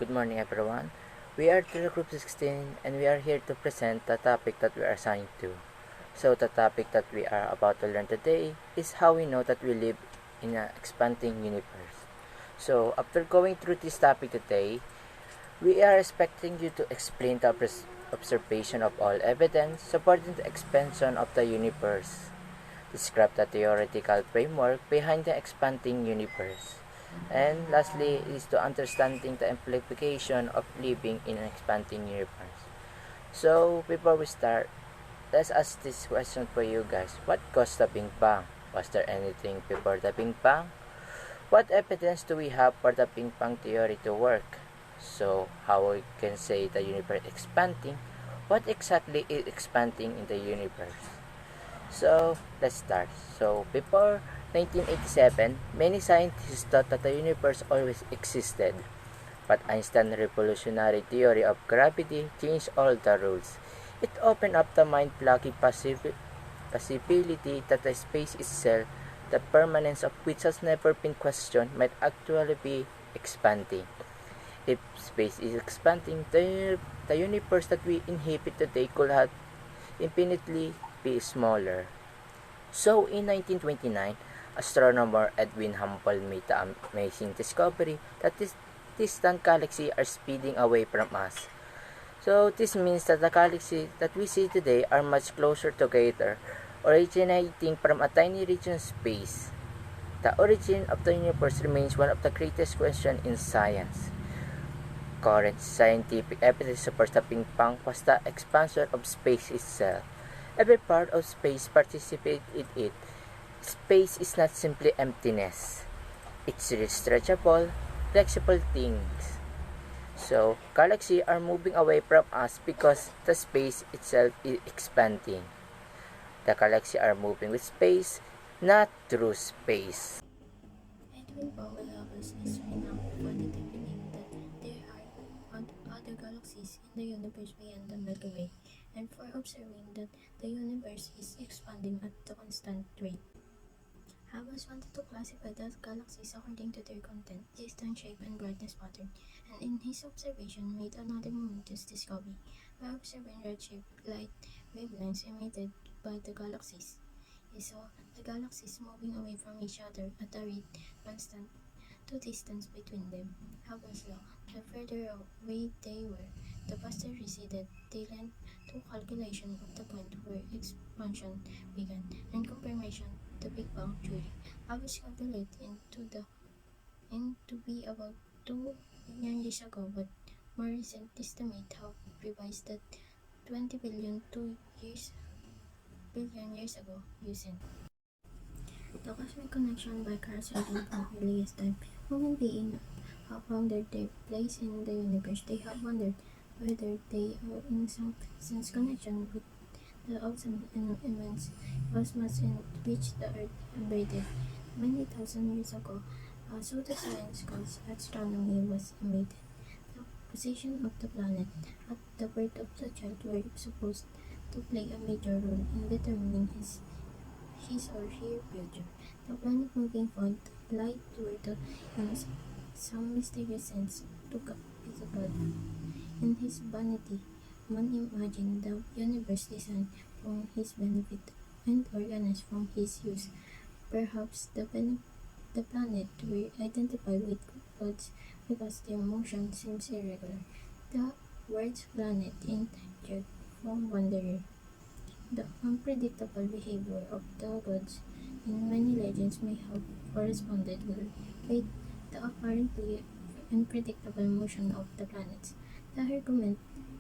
Good morning, everyone. We are to Group 16 and we are here to present the topic that we are assigned to. So, the topic that we are about to learn today is how we know that we live in an expanding universe. So, after going through this topic today, we are expecting you to explain the observation of all evidence supporting the expansion of the universe, describe the theoretical framework behind the expanding universe, and lastly is to understanding the implication of living in an expanding universe. So before we start, let's ask this question for you guys. What caused the Big Bang? Was there anything before the Big Bang? What evidence do we have for the Big Bang theory to work? So how we can say the universe expanding? What exactly is expanding in the universe? So, let's start. So, before 1987, many scientists thought that the universe always existed. But Einstein's revolutionary theory of gravity changed all the rules. It opened up the mind-blowing possibility that the space itself, the permanence of which has never been questioned, might actually be expanding. If space is expanding, the universe that we inhabit today could have infinitely be smaller. So in 1929, astronomer Edwin Hubble made the amazing discovery that distant galaxies are speeding away from us. So this means that the galaxies that we see today are much closer together, originating from a tiny region of space. The origin of the universe remains one of the greatest questions in science. Current scientific evidence supports the Big Bang was the expansion of space itself. Every part of space participates in it. Space is not simply emptiness. It's stretchable, flexible things. So, galaxies are moving away from us because the space itself is expanding. The galaxies are moving with space, not through space. Edwin Hubble-Hubble's is renowned for detecting that there are other galaxies in the universe beyond the Milky Way, and for observing that the universe is expanding at a constant rate. Hubble wanted to classify the galaxies according to their content, distance, shape, and brightness pattern, and in his observation made another momentous discovery by observing redshift light wavelengths emitted by the galaxies. He saw the galaxies moving away from each other at a rate constant to distance between them. Hubble's law: the further away they were, the faster receded. They led to calculation of the point where expansion began and confirmation of the Big Bang theory. Hubble's calculated into be about 2 billion years ago, but more recent estimates have revised that 20 billion 2 billion years ago using the cosmic connection by Carl Sagan from earliest time. Human beings have wondered their place in the universe. They have wondered whether they are in some sense connection with the awesome and immense cosmos in which the Earth embedded. Many thousand years ago, a pseudoscience called astronomy was invented. The position of the planet at the birth of the child were supposed to play a major role in determining his or her future. The planet moving point light toward the in some mysterious sense took a physical. In his vanity, man imagined the universe designed for his benefit and organized from his use. Perhaps the planet were identified with gods because their motion seems irregular. The words planet injured from wanderer. The unpredictable behavior of the gods in many legends may have corresponded with the apparently unpredictable motion of the planets. The argument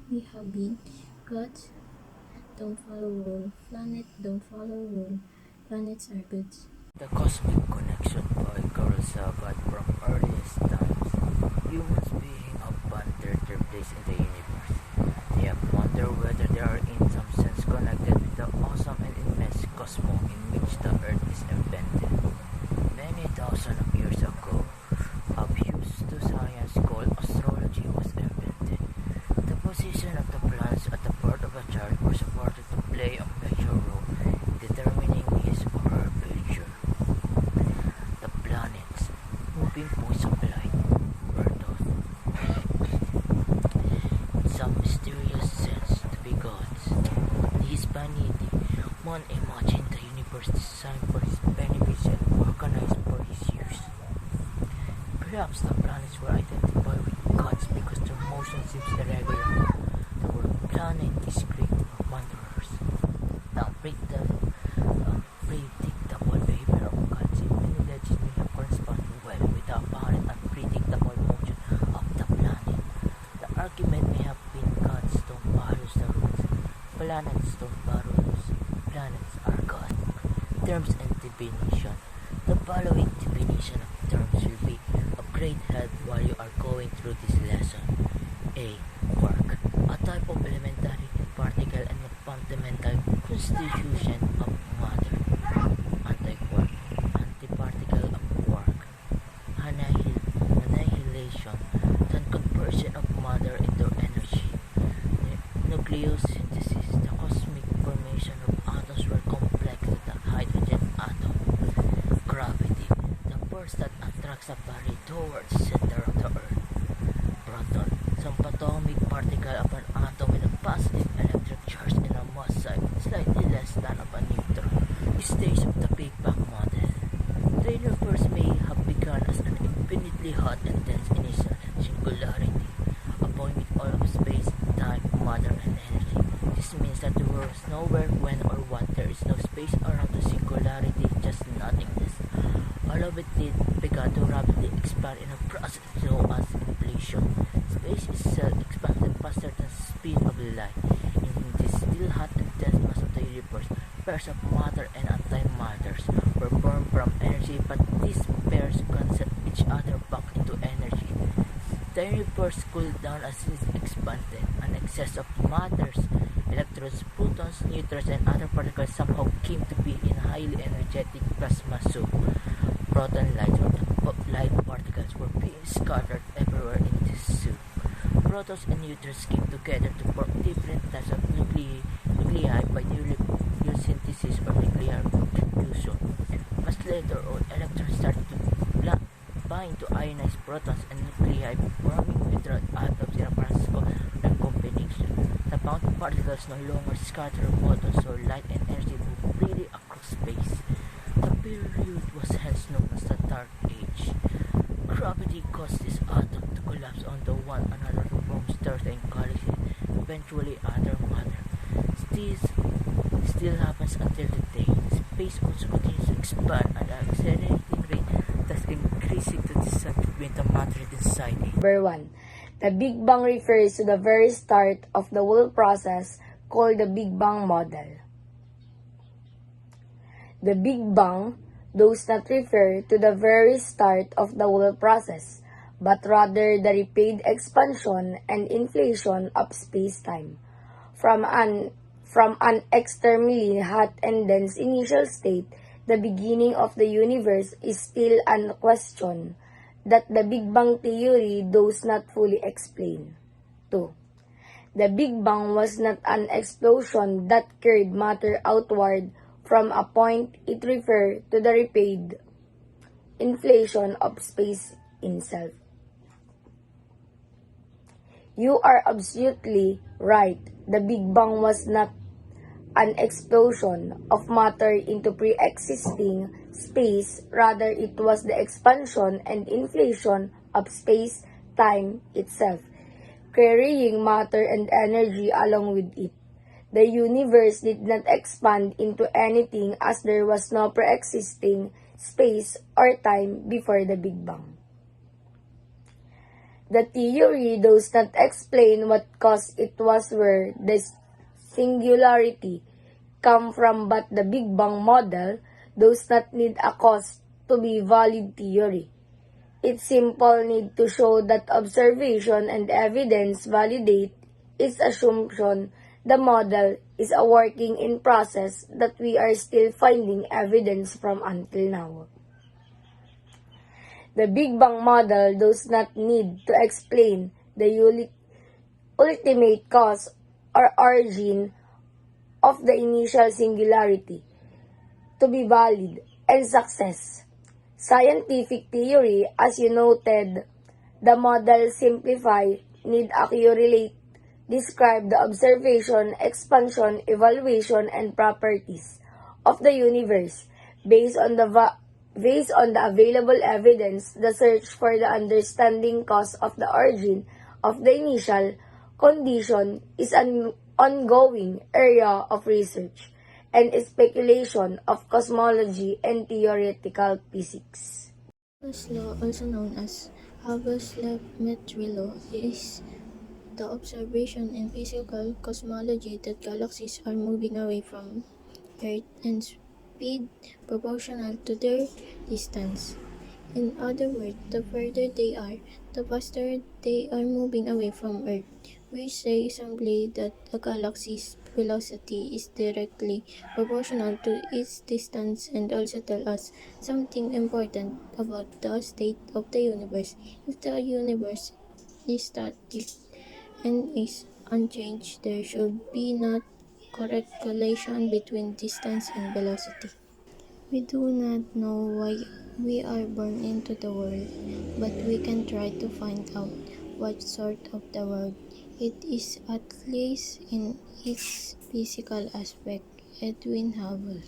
may have been gods don't follow rule, planets don't follow rule, planets are gods. The cosmic connection by Carl Sagan from earliest times. Humans being have wondered their place in the universe. They have wondered whether they are in some sense connected with the awesome and immense cosmos in which the Earth is embedded. Many thousands of years ago, a pseudo-science called astrology was invented. The position of the planets at the birth of a child were supported to play a major role in determining his or her future. The planets, moving points of light, were thought some mysterious sense to be gods. The Hispanity, one imagined the universe designed for his benefit and organized for his use. Perhaps the planets were identified with gods because their motion seems irregular. The word planet is Greek for wanderers. The unpredictable behavior of gods in many legends may have corresponded well with the apparent unpredictable motion of the planet. The argument may have been gods don't follow the rules, planets don't follow rules, planets are gods. Terms and definition. The following definition of terms will be of great help while you are going through this lesson. A. Quark. A type of elementary particle and a fundamental constitution of matter. Antiquark. Antiparticle of quark. Annihilation. The conversion of matter into energy. Nucleosynthesis. The cosmic formation of atoms were complex to the hydrogen atom. Gravity. The force that attracts a body towards the center of the earth. Proton. Some atomic particle of an atom with a positive electric charge and a mass size slightly less than of a neutron. Stage of the Big Bang model. The universe may have begun as an infinitely hot and dense initial singularity, a point with all of space, time, matter, and energy. This means that there was nowhere, when, or what. There is no space around the singularity, just nothingness. All of it began to rapidly expand in a process known as inflation. Space itself expanded faster than the speed of light. In this still hot and dense mass of the universe, pairs of matter and antimatters were born from energy, but these pairs cancel each other back into energy. The universe cooled down as it expanded. An excess of matters, electrons, protons, neutrons, and other particles somehow came to be in highly energetic plasma soup. Proton light particles were being scattered everywhere in this soup. Protons and neutrons came together to form different types of nuclei by nucleosynthesis or nuclear fusion. Much later on, electrons started to bind to ionized protons and nuclei, forming neutron atoms in a process called recombination. The bound particles no longer scatter photons, so light and energy move freely across space. The period was hence known as the Dark Age. Gravity caused this atom to collapse onto one another to form stars and galaxies, eventually other matter. This still happens until today. Space also continues to expand at an accelerating rate, thus increasing the distance between the matter inside it. Number 1. The Big Bang refers to the very start of the whole process called the Big Bang model. The Big Bang does not refer to the very start of the whole process, but rather the rapid expansion and inflation of space-time. From an extremely hot and dense initial state, the beginning of the universe is still a question that the Big Bang theory does not fully explain. 2. The Big Bang was not an explosion that carried matter outward from a point. It refers to the rapid inflation of space itself. You are absolutely right. The Big Bang was not an explosion of matter into pre-existing space, rather it was the expansion and inflation of space-time itself, carrying matter and energy along with it. The universe did not expand into anything as there was no pre-existing space or time before the Big Bang. The theory does not explain what caused it was where the singularity come from, but the Big Bang model does not need a cause to be valid theory. It simply needs to show that observation and evidence validate its assumption. The model is a working in process that we are still finding evidence from until now. The Big Bang model does not need to explain the ultimate cause or origin of the initial singularity to be valid and success. Scientific theory, as you noted, the model simplify need accurately describe the observation, expansion, evaluation, and properties of the universe based on the available evidence. The search for the understanding cause of the origin of the initial condition is an ongoing area of research and speculation of cosmology and theoretical physics. Hubble's law, also known as Hubble's geometry law, is the observation in physical cosmology that galaxies are moving away from Earth in speed proportional to their distance. In other words, the further they are, the faster they are moving away from Earth. We say simply that a galaxy's velocity is directly proportional to its distance and also tell us something important about the state of the universe. If the universe is static and is unchanged, there should be not correlation between distance and velocity. We do not know why we are born into the world, but we can try to find out what sort of the world it is, at least in its physical aspect. Edwin Hubble.